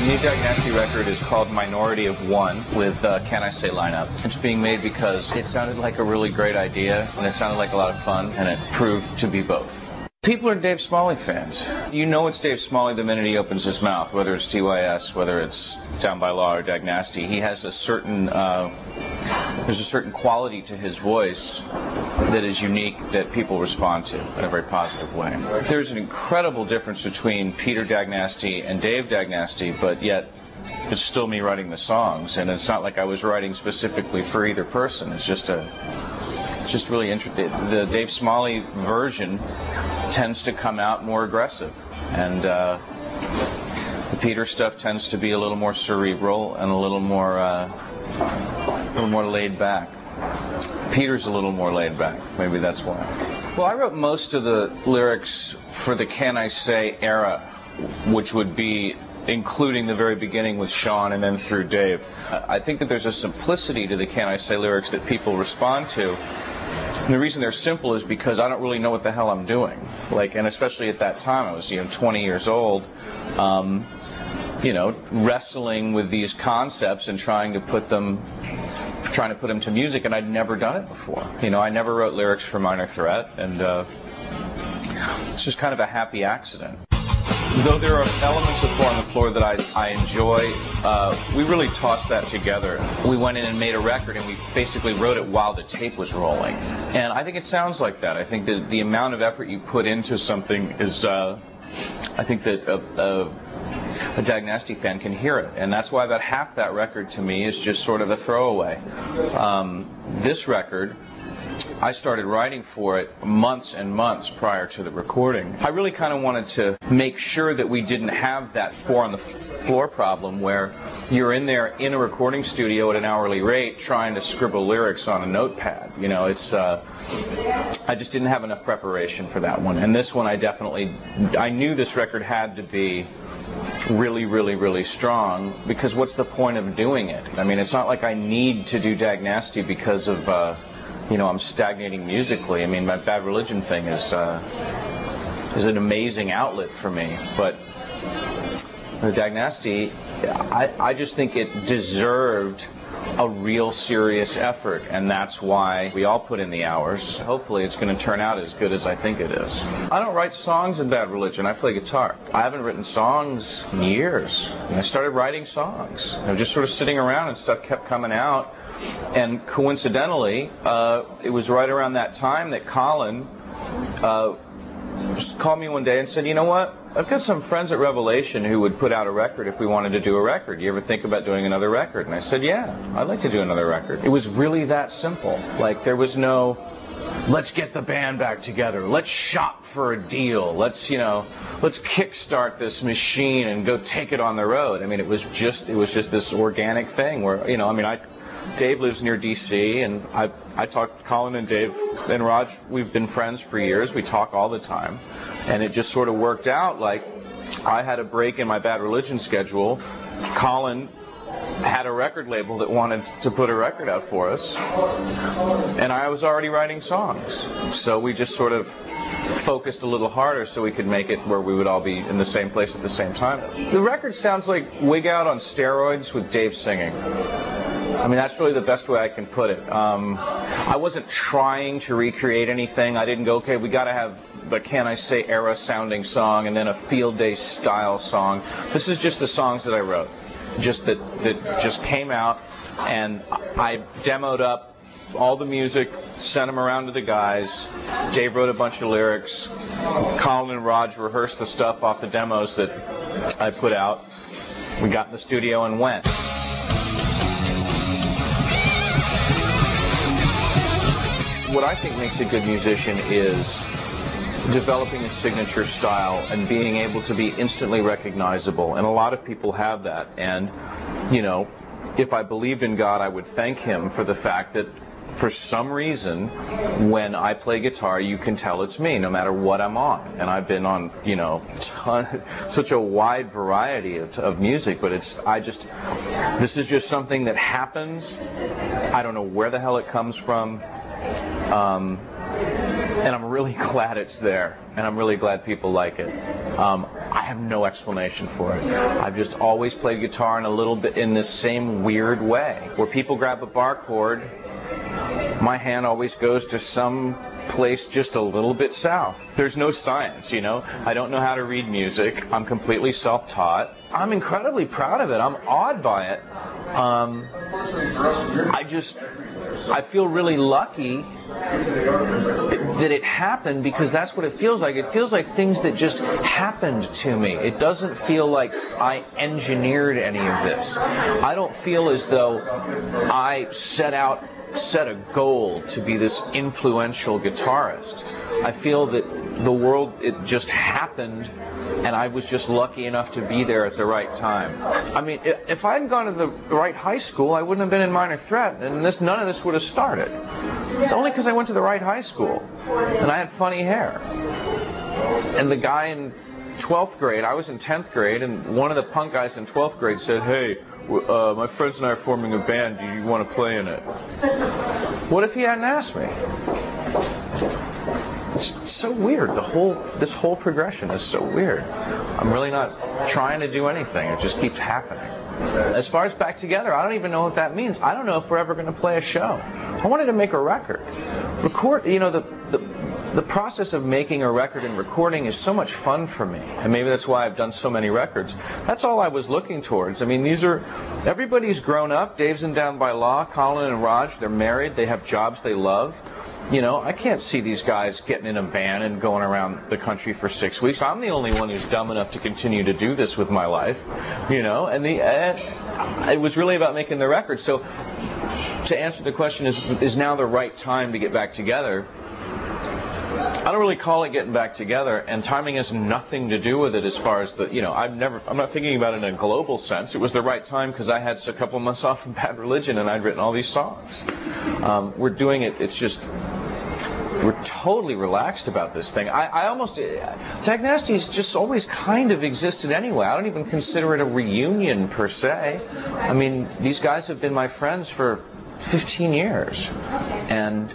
new Dag Nasty record is called Minority of One with Can I Say lineup. It's being made because it sounded like a really great idea and it sounded like a lot of fun, and it proved to be both. People are Dave Smalley fans. You know it's Dave Smalley the minute he opens his mouth, whether it's TYS, whether it's Down by Law or Dag Nasty. He has a certain, there's a certain quality to his voice that is unique that people respond to in a very positive way. There's an incredible difference between Peter Dag Nasty and Dave Dag Nasty, but yet it's still me writing the songs, and it's not like I was writing specifically for either person. It's just really interesting. The Dave Smalley version tends to come out more aggressive, and the Peter stuff tends to be a little more cerebral and a little more laid back. Peter's a little more laid back. Maybe that's why. Well, I wrote most of the lyrics for the Can I Say era, which would be including the very beginning with Sean and then through Dave. I think that there's a simplicity to the Can I Say lyrics that people respond to. And the reason they're simple is because I don't really know what the hell I'm doing. And especially at that time, I was 20 years old, wrestling with these concepts and trying to put them to music, and I'd never done it before. I never wrote lyrics for Minor Threat, and it's just kind of a happy accident. Though there are elements of Four on the Floor that I enjoy, we really tossed that together. We went in and made a record, and we basically wrote it while the tape was rolling. And I think it sounds like that. I think that the amount of effort you put into something is, I think that a Dag Nasty fan can hear it. And that's why about half that record to me is just sort of a throwaway. This record, I started writing for it months and months prior to the recording. I really kind of wanted to make sure that we didn't have that Four on the Floor problem where you're in there in a recording studio at an hourly rate trying to scribble lyrics on a notepad. I just didn't have enough preparation for that one. And this one I knew this record had to be really, really, really strong, because what's the point of doing it? I mean, it's not like I need to do Dag Nasty because of I'm stagnating musically. I mean, my Bad Religion thing is an amazing outlet for me. But the Dag Nasty, I just think it deserved a real serious effort, and that's why we all put in the hours. Hopefully it's going to turn out as good as I think it is. I don't write songs in Bad Religion. I play guitar. I haven't written songs in years. And I started writing songs. Just sort of sitting around, and stuff kept coming out. And coincidentally, it was right around that time that Colin called me one day and said, "You know what? I've got some friends at Revelation who would put out a record if we wanted to do a record. You ever think about doing another record?" And I said, "Yeah, I'd like to do another record." It was really that simple. There was no, let's get the band back together. Let's shop for a deal. Let's kickstart this machine and go take it on the road. I mean, it was just this organic thing where, Dave lives near D.C., and I talk to Colin and Dave and Raj. We've been friends for years. We talk all the time. And it just sort of worked out I had a break in my Bad Religion schedule. Colin had a record label that wanted to put a record out for us. And I was already writing songs. So we just sort of focused a little harder so we could make it where we would all be in the same place at the same time. The record sounds like Wig Out on steroids with Dave singing. I mean, that's really the best way I can put it. I wasn't trying to recreate anything. I didn't go, okay, we got to have the Can I Say era sounding song and then a Field Day style song. This is just the songs that I wrote, that just came out, and I demoed up all the music, sent them around to the guys. Dave wrote a bunch of lyrics. Colin and Raj rehearsed the stuff off the demos that I put out. We got in the studio and went. What I think makes a good musician is developing a signature style and being able to be instantly recognizable. And a lot of people have that. And, if I believed in God, I would thank Him for the fact that for some reason, when I play guitar, you can tell it's me, no matter what I'm on. And I've been on, such a wide variety of music, but this is just something that happens. I don't know where the hell it comes from. And I'm really glad it's there, and I'm really glad people like it. I have no explanation for it. I've just always played guitar in a little bit in this same weird way. Where people grab a bar chord, my hand always goes to some place just a little bit south. There's no science, you know. I don't know how to read music. I'm completely self-taught. I'm incredibly proud of it. I'm awed by it. I feel really lucky that it happened, because that's what it feels like. It feels like things that just happened to me. It doesn't feel like I engineered any of this. I don't feel as though I set a goal to be this influential guitarist. I feel that the world, it just happened, and I was just lucky enough to be there at the right time. I mean, if I hadn't gone to the right high school, I wouldn't have been in Minor Threat, and none of this would have started. It's only because I went to the right high school, and I had funny hair. And the guy in 12th grade, I was in 10th grade, and one of the punk guys in 12th grade said, "Hey, my friends and I are forming a band. Do you want to play in it?" What if he hadn't asked me? It's so weird. This whole progression is so weird. I'm really not trying to do anything. It just keeps happening. As far as back together, I don't even know what that means. I don't know if we're ever going to play a show. I wanted to make a record. You know, the process of making a record and recording is so much fun for me, and maybe that's why I've done so many records. That's all I was looking towards. I mean, everybody's grown up. Dave's in Down by Law. Colin and Raj, they're married. They have jobs they love. You know, I can't see these guys getting in a van and going around the country for 6 weeks. I'm the only one who's dumb enough to continue to do this with my life, you know. And it was really about making the record. So, to answer the question, is now the right time to get back together? I don't really call it getting back together, and timing has nothing to do with it as far as I'm not thinking about it in a global sense. It was the right time because I had a couple months off from Bad Religion and I'd written all these songs. We're doing it, it's just, we're totally relaxed about this thing. Dag Nasty's just always kind of existed anyway. I don't even consider it a reunion per se. I mean, these guys have been my friends for 15 years. And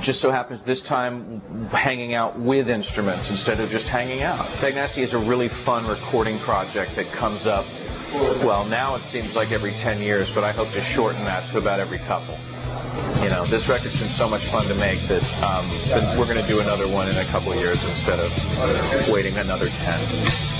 just so happens this time hanging out with instruments instead of just hanging out. Dag Nasty is a really fun recording project that comes up, well, now it seems like every 10 years, but I hope to shorten that to about every couple. You know, this record's been so much fun to make that we're going to do another one in a couple of years instead of waiting another 10.